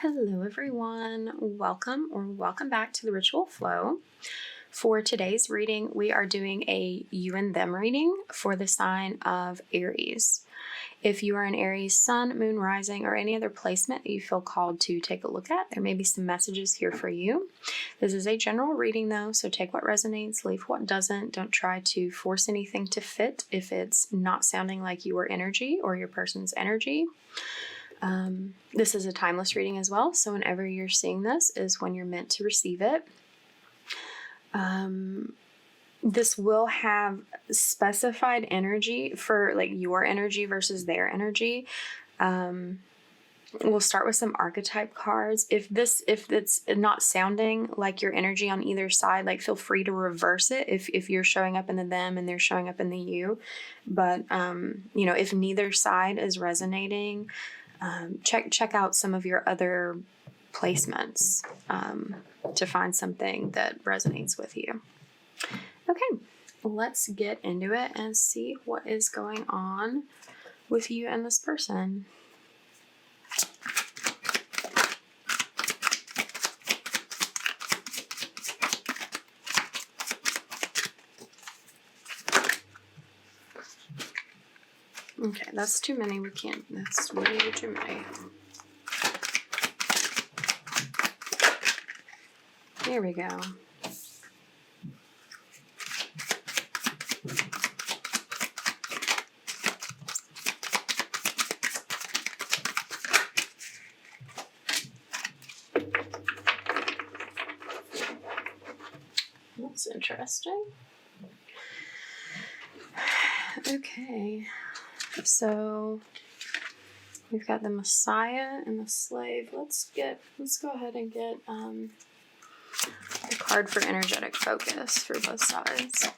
Hello everyone, welcome back to the Ritual Flow. For today's reading, we are doing a you and them reading for the sign of Aries. If you are an Aries sun, moon, rising, or any other placement that you feel called to take a look at, there may be some messages here for you. This is a general reading though, so take what resonates, leave what doesn't. Don't try to force anything to fit if it's not sounding like your energy or your person's energy. This is a timeless reading as well, so whenever you're seeing this is when you're meant to receive it. This will have specified energy for like your energy versus their energy. We'll start with some archetype cards. If it's not sounding like your energy on either side, like feel free to reverse it if you're showing up in the them and they're showing up in the you. But if neither side is resonating, check out some of your other placements to find something that resonates with you. Okay, let's get into it and see what is going on with you and this person. Okay, that's too many. That's way too many. There we go. That's interesting. Okay. So we've got the Messiah and the Slave. Let's go ahead and get the card for energetic focus for both sides.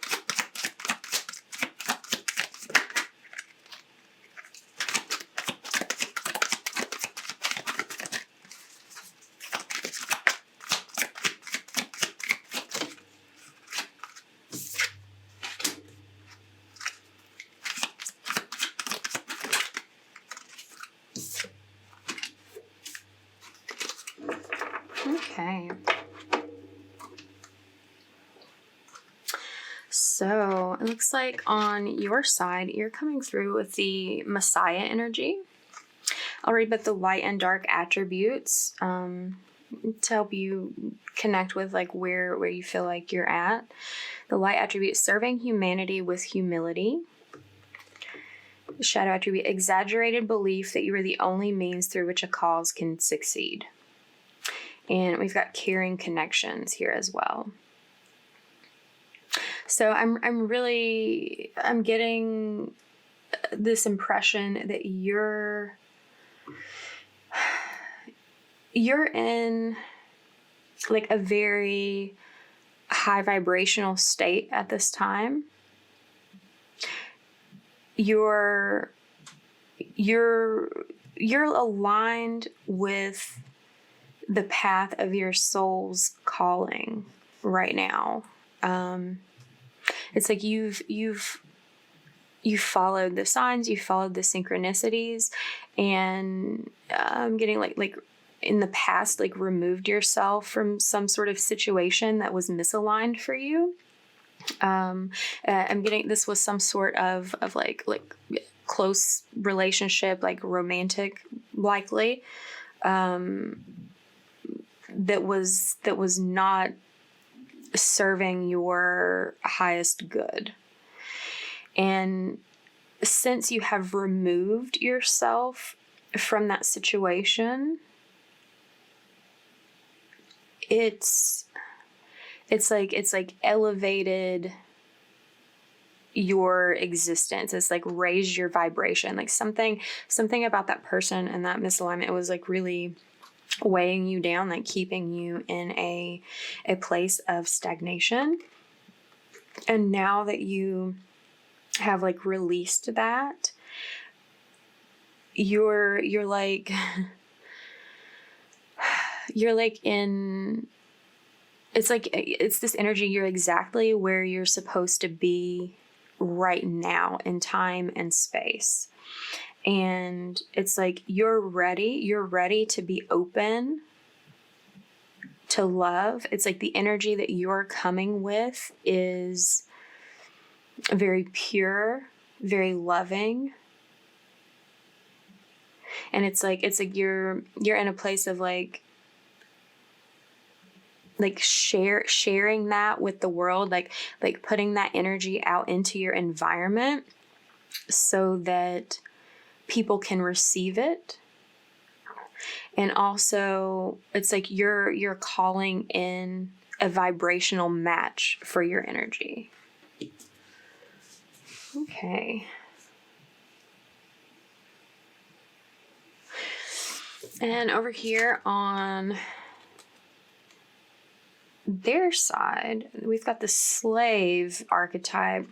Okay. So it looks like on your side, you're coming through with the Messiah energy. I'll read about the light and dark attributes to help you connect with like where you feel like you're at. The light attribute, serving humanity with humility. The shadow attribute, exaggerated belief that you are the only means through which a cause can succeed. And we've got caring connections here as well. So I'm getting this impression that you're in like a very high vibrational state at this time. You're aligned with the path of your soul's calling right now. It's like you've followed the signs, you followed the synchronicities, and I'm getting like in the past, like removed yourself from some sort of situation that was misaligned for you. I'm getting this was some sort of like close relationship, like romantic, likely. That was not serving your highest good. And since you have removed yourself from that situation, it's like elevated your existence. It's like raised your vibration. Like something about that person and that misalignment was like really weighing you down, like keeping you in a place of stagnation. And now that you have like released that, you're like in, it's this energy, you're exactly where you're supposed to be right now in time and space. And it's like you're ready to be open to love. It's like the energy that you're coming with is very pure, very loving. And it's like you're in a place of like sharing that with the world, like putting that energy out into your environment so that people can receive it. And also it's like you're calling in a vibrational match for your energy. Okay. And over here on their side, we've got the slave archetype.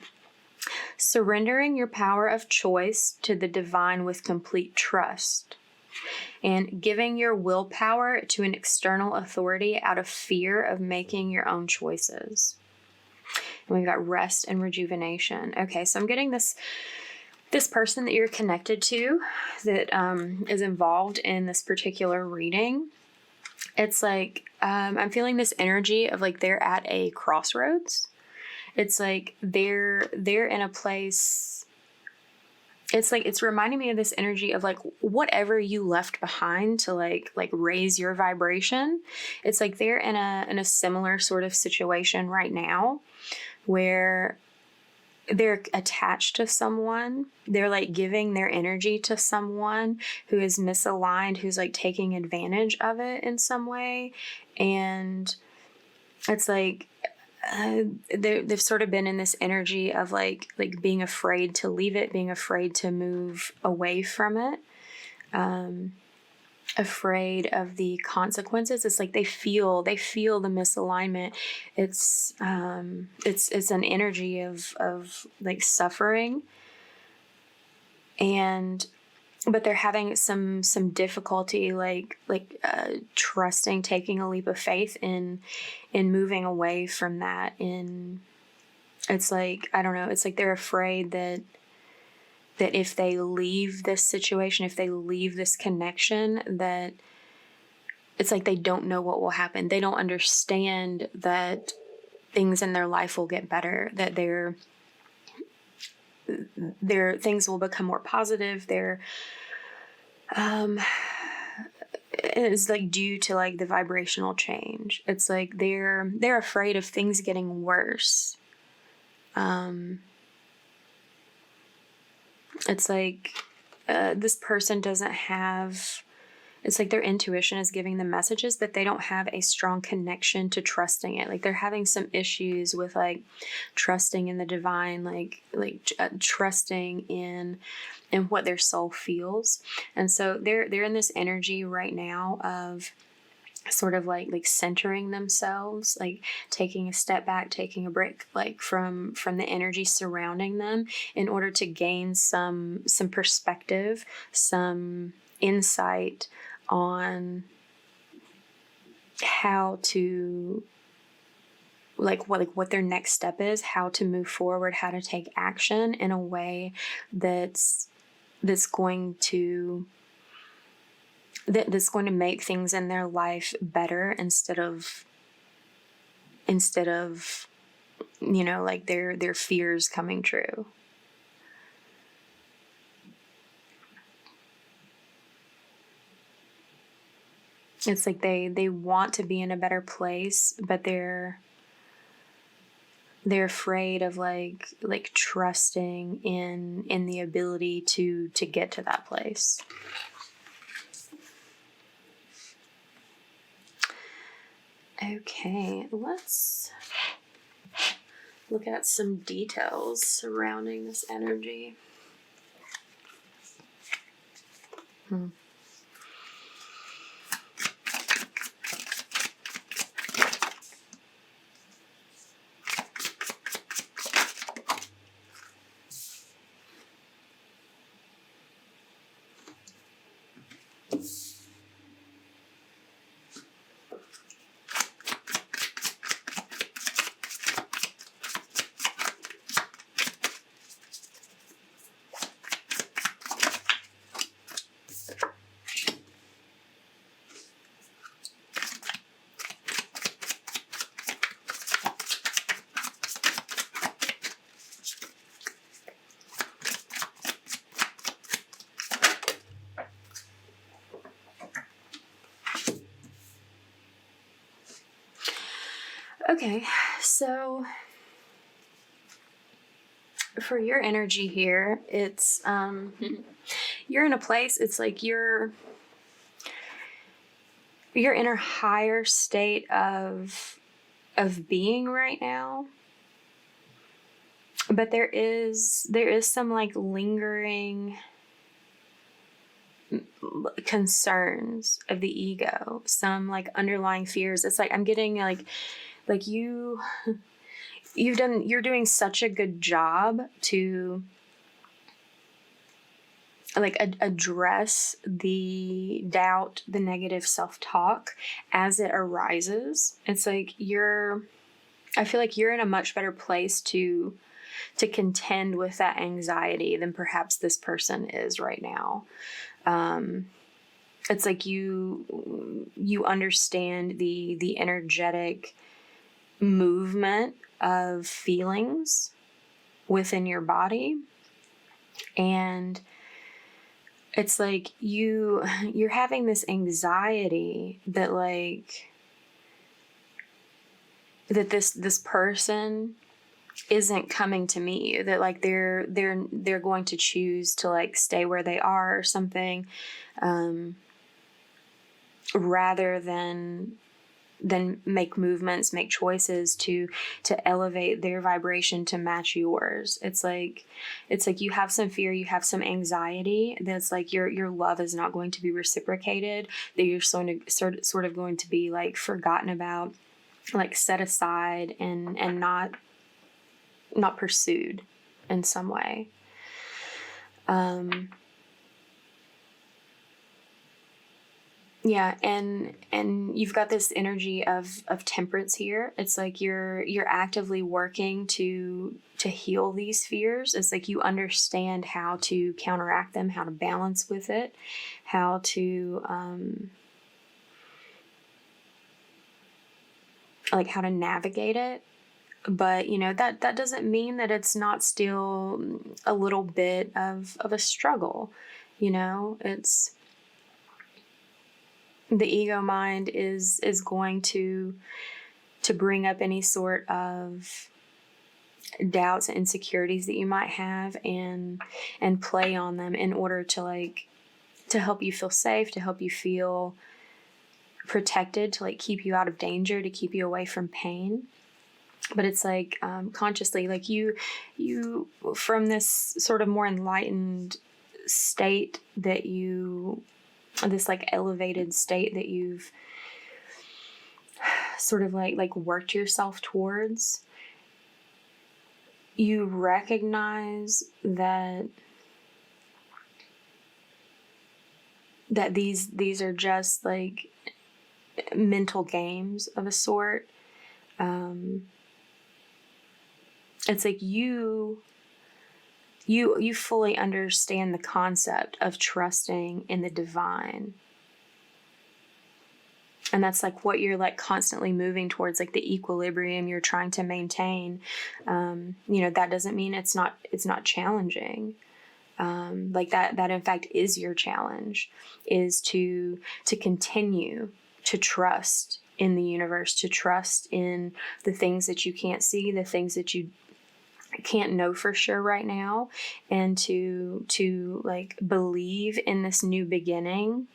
Surrendering your power of choice to the divine with complete trust, and giving your willpower to an external authority out of fear of making your own choices. And we've got rest and rejuvenation. Okay, so I'm getting this person that you're connected to that is involved in this particular reading. It's like I'm feeling this energy of like they're at a crossroads. It's like they're in a place. It's like it's reminding me of this energy of like whatever you left behind to like raise your vibration. It's like they're in a similar sort of situation right now where they're attached to someone. They're like giving their energy to someone who is misaligned, who's like taking advantage of it in some way. And it's like they've sort of been in this energy of like being afraid to leave it, being afraid to move away from it, afraid of the consequences. It's like they feel the misalignment. It's an energy of like suffering, but they're having some difficulty trusting, taking a leap of faith in moving away from that. It's like, I don't know, it's like they're afraid that if they leave this situation, if they leave this connection, that it's like they don't know what will happen. They don't understand that things in their life will get better, that their things will become more positive. It's like due to like the vibrational change. It's like they're afraid of things getting worse. It's like this person doesn't have. It's like their intuition is giving them messages, but they don't have a strong connection to trusting it. Like they're having some issues with like trusting in the divine, trusting in what their soul feels. And so they're in this energy right now of sort of like centering themselves, like taking a step back, taking a break, like from the energy surrounding them, in order to gain some perspective, some insight on how to what their next step is, how to move forward, how to take action in a way that's going to make things in their life better instead of like their fears coming true. It's like they want to be in a better place, but they're afraid of like trusting in the ability to get to that place. Okay, let's look at some details surrounding this energy. Okay, so for your energy here, it's you're in a place, it's like you're in a higher state of being right now. But there is some like lingering concerns of the ego, some like underlying fears. It's like I'm getting like you're doing such a good job to like address the doubt, the negative self-talk as it arises. It's like I feel like you're in a much better place to contend with that anxiety than perhaps this person is right now. It's like you understand the energetic movement of feelings within your body, and it's like you're having this anxiety that like that this person isn't coming to meet you, that like they're going to choose to like stay where they are or something, rather than make movements, make choices to elevate their vibration to match yours. It's like you have some fear, you have some anxiety that's like your love is not going to be reciprocated, that you're sort of going to be like forgotten about, like set aside and not pursued in some way. Yeah, and you've got this energy of temperance here. It's like you're actively working to heal these fears. It's like you understand how to counteract them, how to balance with it, how to like how to navigate it. But you know that doesn't mean that it's not still a little bit of a struggle. You know, it's the ego mind is going to bring up any sort of doubts and insecurities that you might have, and play on them in order to help you feel safe, to help you feel protected, to like keep you out of danger, to keep you away from pain. But it's like consciously, like you from this sort of more enlightened state that this like elevated state that you've sort of like worked yourself towards, you recognize that these are just like mental games of a sort. It's like you fully understand the concept of trusting in the divine. And that's like what you're like constantly moving towards, like the equilibrium you're trying to maintain. You know, that doesn't mean it's not challenging. Like that in fact is your challenge, is to continue to trust in the universe, to trust in the things that you can't see, the things that you can't know for sure right now, and to like believe in this new beginning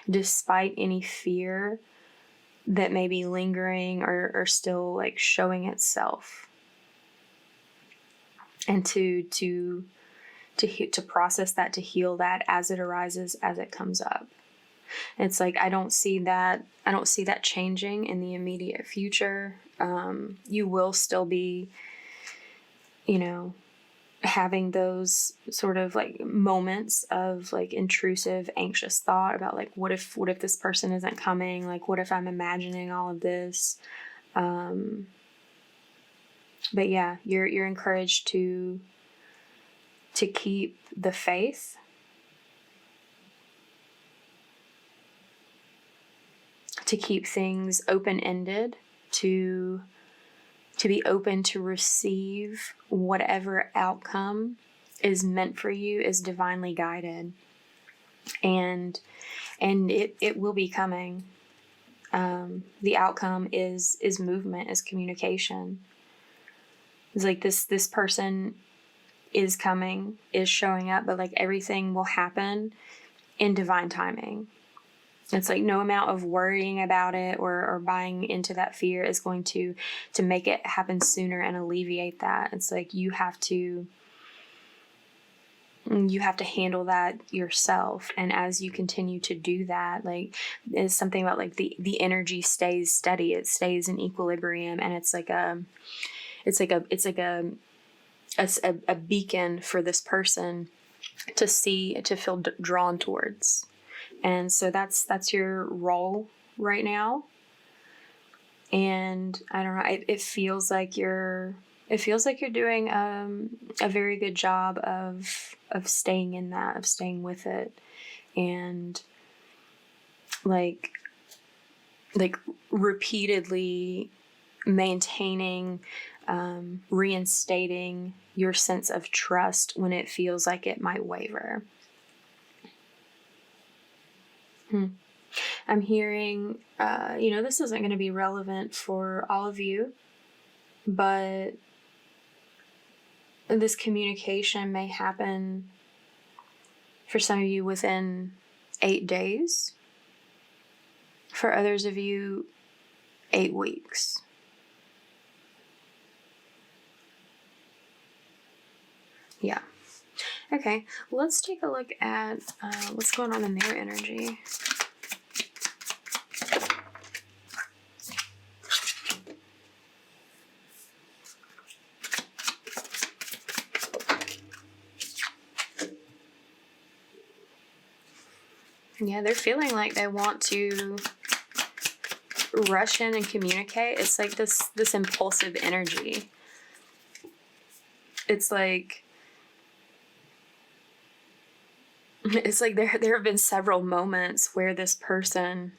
despite any fear that may be lingering or still like showing itself, and to process that, to heal that as it arises, as it comes up. It's like I don't see that changing in the immediate future. You will still be, you know, having those sort of like moments of like intrusive, anxious thought about like, what if this person isn't coming? Like, what if I'm imagining all of this? But yeah, you're encouraged to keep the faith, to keep things open-ended, to be open to receive whatever outcome is meant for you, is divinely guided, and it will be coming. the outcome is movement, is communication. It's like this person is coming, is showing up, but like everything will happen in divine timing. It's like no amount of worrying about it or buying into that fear is going to make it happen sooner and alleviate that. It's like you have to handle that yourself. And as you continue to do that, like it's something about like the energy stays steady, it stays in equilibrium, and it's like a beacon for this person to see, to feel drawn towards. And so that's your role right now. And I don't know, it feels like you're doing a very good job of staying in that, of staying with it, and like repeatedly maintaining, reinstating your sense of trust when it feels like it might waver. I'm hearing, this isn't going to be relevant for all of you, but this communication may happen for some of you within 8 days. For others of you, 8 weeks. Yeah. Okay, let's take a look at what's going on in their energy. Yeah, they're feeling like they want to rush in and communicate. It's like this impulsive energy. It's like there have been several moments where this person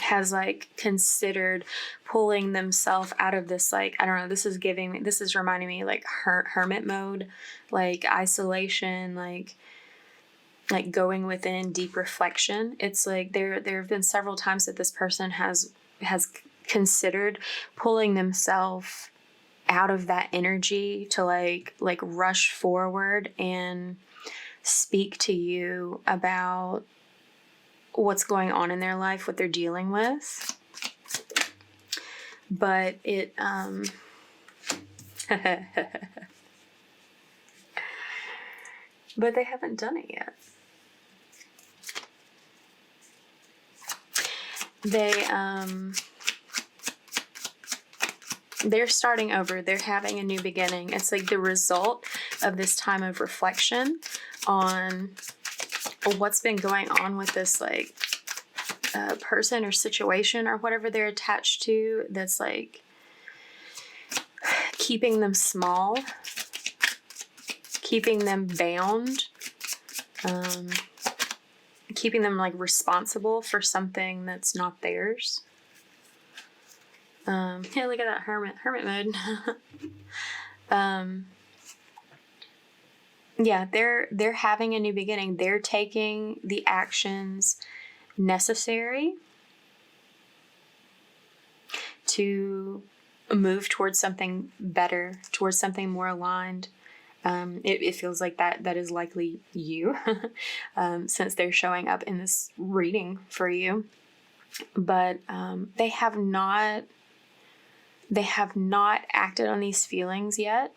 has like considered pulling themselves out of this, like, I don't know, this is reminding me like hermit mode, like isolation, like going within, deep reflection. It's like there have been several times that this person has considered pulling themselves out of that energy to like rush forward and speak to you about what's going on in their life, what they're dealing with. But it but they haven't done it yet. They're starting over. They're having a new beginning. It's like the result of this time of reflection on what's been going on with this like person or situation or whatever they're attached to, that's like keeping them small, keeping them bound, keeping them like responsible for something that's not theirs. Yeah, look at that hermit mode. Yeah, they're having a new beginning. They're taking the actions necessary to move towards something better, towards something more aligned. It feels like that is likely you, since they're showing up in this reading for you. But they have not acted on these feelings yet.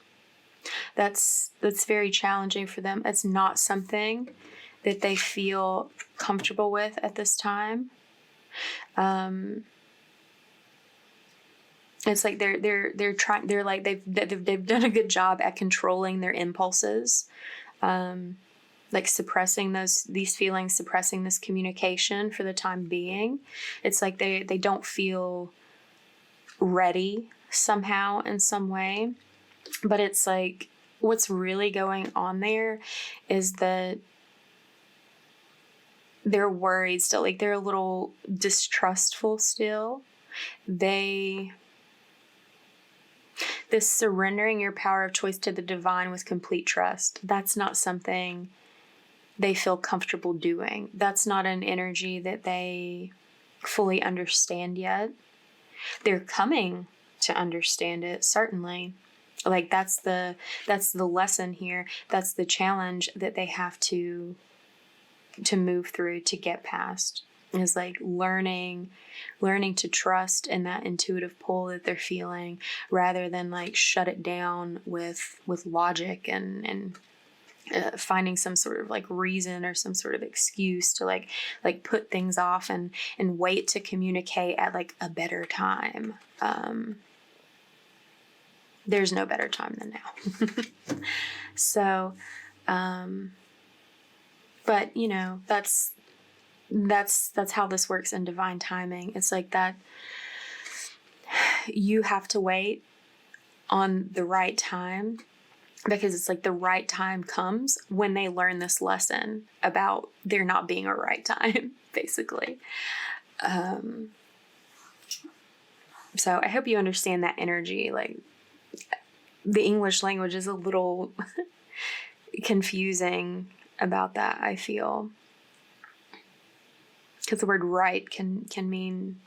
That's very challenging for them. It's not something that they feel comfortable with at this time. It's like they're trying. They're like they've done a good job at controlling their impulses, like suppressing these feelings, suppressing this communication for the time being. It's like they don't feel ready somehow in some way. But it's like what's really going on there is that they're worried still, like they're a little distrustful still. This surrendering your power of choice to the divine with complete trust, that's not something they feel comfortable doing. That's not an energy that they fully understand yet. They're coming to understand it, certainly. Like that's the lesson here. That's the challenge that they have to move through, to get past, is like learning to trust in that intuitive pull that they're feeling, rather than like shut it down with logic and finding some sort of like reason or some sort of excuse to like put things off and wait to communicate at like a better time. There's no better time than now. So, but you know, that's how this works in divine timing. It's like that you have to wait on the right time, because it's like the right time comes when they learn this lesson about there not being a right time, basically. So I hope you understand that energy. Like, the English language is a little confusing about that, I feel. Because the word right can mean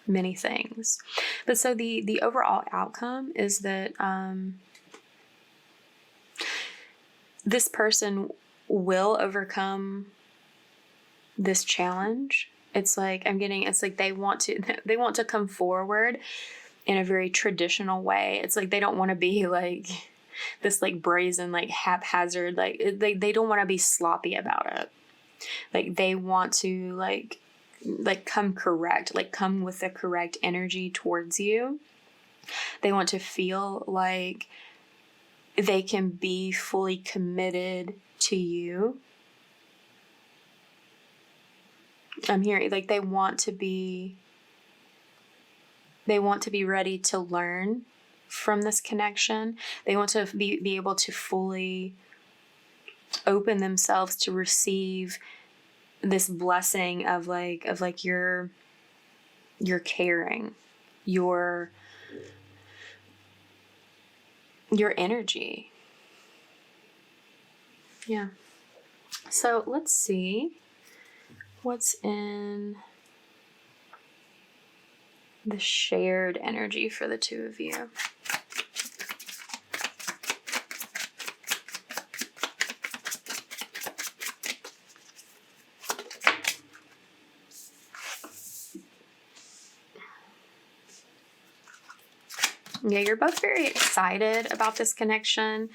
many things. But so the overall outcome is that this person will overcome this challenge. It's like they want to come forward in a very traditional way. It's like they don't want to be like this like brazen, like haphazard, like they don't want to be sloppy about it. Like they want to like come correct, like come with the correct energy towards you. They want to feel like they can be fully committed to you. I'm hearing like they want to be ready to learn from this connection. They want to be able to fully open themselves to receive this blessing of your caring, your energy. Yeah. So let's see what's in the shared energy for the two of you. Yeah, you're both very excited about this connection.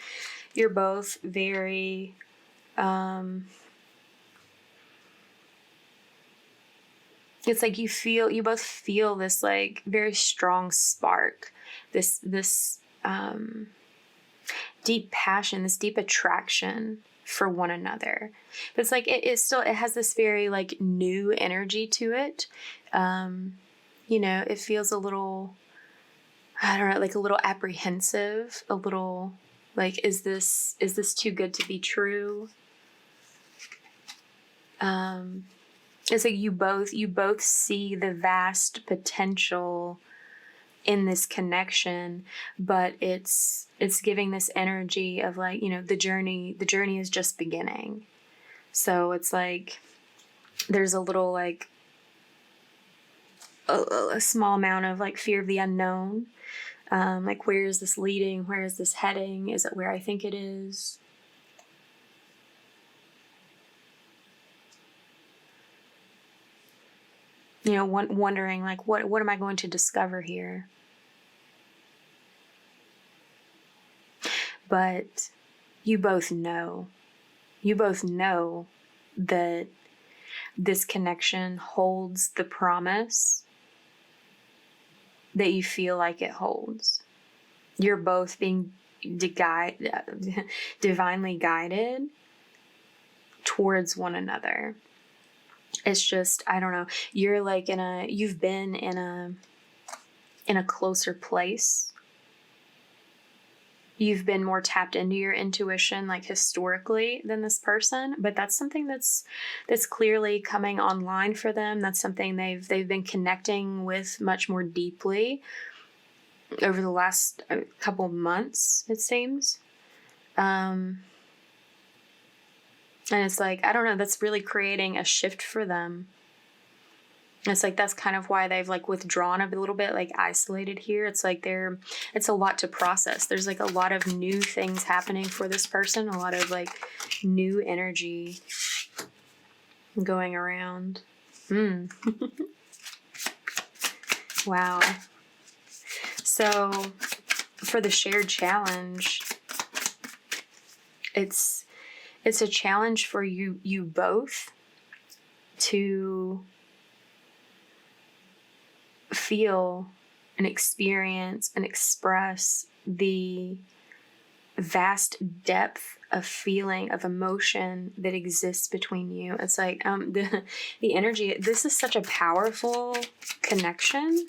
You're both very it's like you both feel this like very strong spark, this deep passion, this deep attraction for one another. But it's like it has this very like new energy to it. You know, it feels a little, I don't know, like a little apprehensive, a little like, is this too good to be true? It's like you both see the vast potential in this connection, but it's giving this energy of like, you know, the journey is just beginning. So it's like there's a little like a small amount of like fear of the unknown. Like, where is this leading? Where is this heading? Is it where I think it is? You know, wondering like, what am I going to discover here? But you both know that this connection holds the promise that you feel like it holds. You're both being divinely guided towards one another. It's just, I don't know, you're like you've been in a closer place. You've been more tapped into your intuition, like historically, than this person, but that's something that's clearly coming online for them. That's something they've been connecting with much more deeply over the last couple of months, it seems. And it's like, I don't know, that's really creating a shift for them. It's like that's kind of why they've like withdrawn a little bit, like isolated here. It's like it's a lot to process. There's like a lot of new things happening for this person, a lot of like new energy going around. Wow. So for the shared challenge, it's a challenge for you both to feel and experience and express the vast depth of feeling, of emotion that exists between you. It's like the energy, this is such a powerful connection.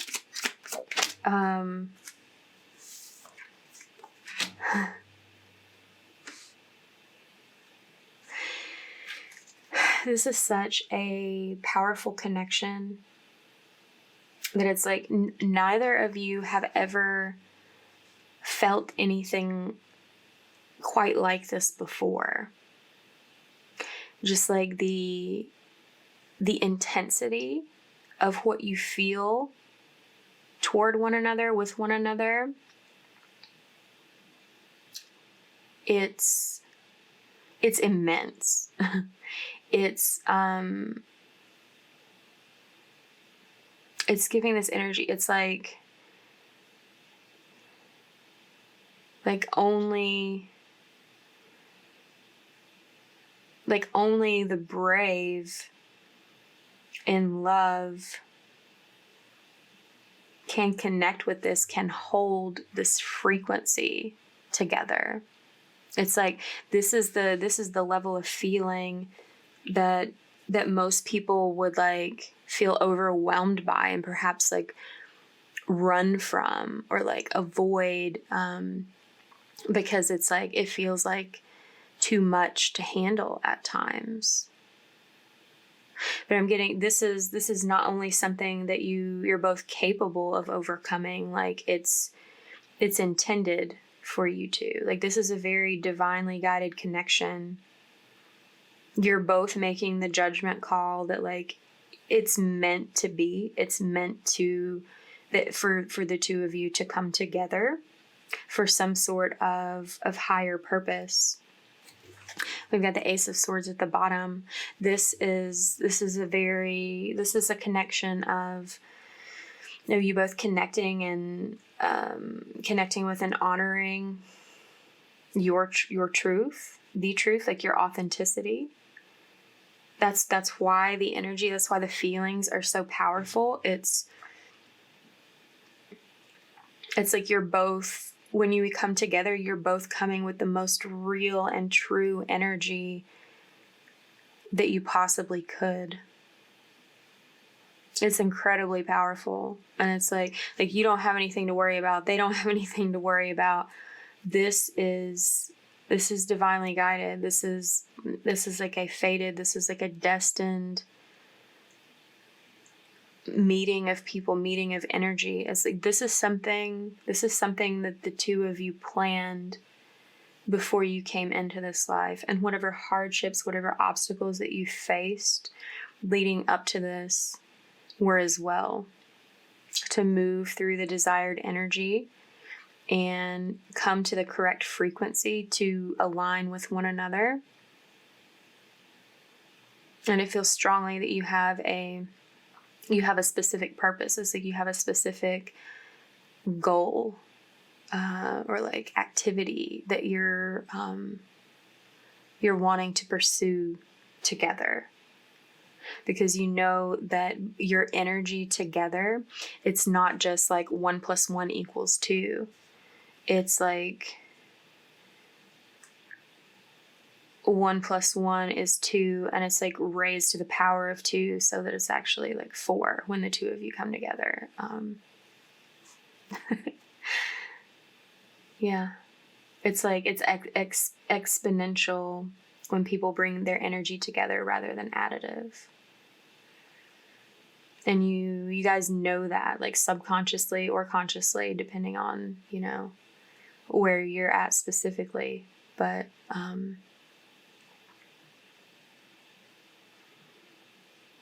This is such a powerful connection that it's like neither of you have ever felt anything quite like this before. Just like the intensity of what you feel toward one another, with one another, it's immense. It's giving this energy. It's like only the brave in love can connect with this, can hold this frequency together. It's like this is the level of feeling that most people would like feel overwhelmed by and perhaps like run from or like avoid, because it's like it feels like too much to handle at times. But I'm getting this is not only something that you're both capable of overcoming, like it's intended for you to. Like this is a very divinely guided connection. You're both making the judgment call that like it's meant to be. It's meant to that for the two of you to come together for some sort of higher purpose. We've got the Ace of Swords at the bottom. This is a connection of, you know, you both connecting and connecting with and honoring your truth, the truth, like your authenticity. That's why the energy, that's why the feelings are so powerful. It's like you're both, when you come together, you're both coming with the most real and true energy that you possibly could. It's incredibly powerful. And it's like you don't have anything to worry about. They don't have anything to worry about. This is divinely guided. This is like a fated, this is like a destined meeting of people, meeting of energy. It's like this is something that the two of you planned before you came into this life, and whatever hardships, whatever obstacles that you faced leading up to this were as well, to move through the desired energy and come to the correct frequency to align with one another. And it feels strongly that you have a specific purpose. It's like you have a specific goal or like activity that you're wanting to pursue together, because you know that your energy together, it's not just like 1 + 1 = 2. It's like 1 + 1 is 2, and it's like raised to the power of 2, so that it's actually like 4 when the two of you come together. Yeah, it's like it's exponential when people bring their energy together rather than additive. And you guys know that, like subconsciously or consciously, depending on, you know, where you're at specifically. But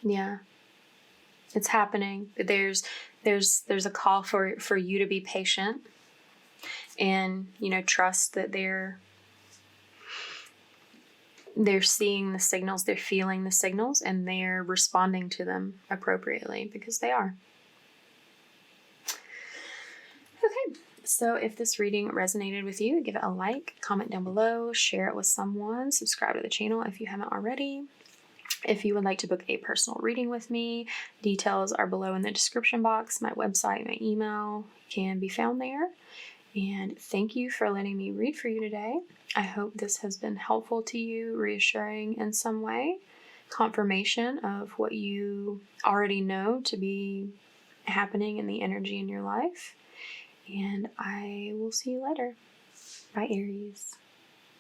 yeah, It's happening. There's a call for you to be patient and, trust that they're seeing the signals, they're feeling the signals, and they're responding to them appropriately, because they are. Okay, so if this reading resonated with you, give it a like, comment down below, share it with someone, subscribe to the channel if you haven't already. If you would like to book a personal reading with me, details are below in the description box. My website, my email can be found there. And thank you for letting me read for you today. I hope this has been helpful to you, reassuring in some way, confirmation of what you already know to be happening in the energy in your life. And I will see you later. Bye, Aries.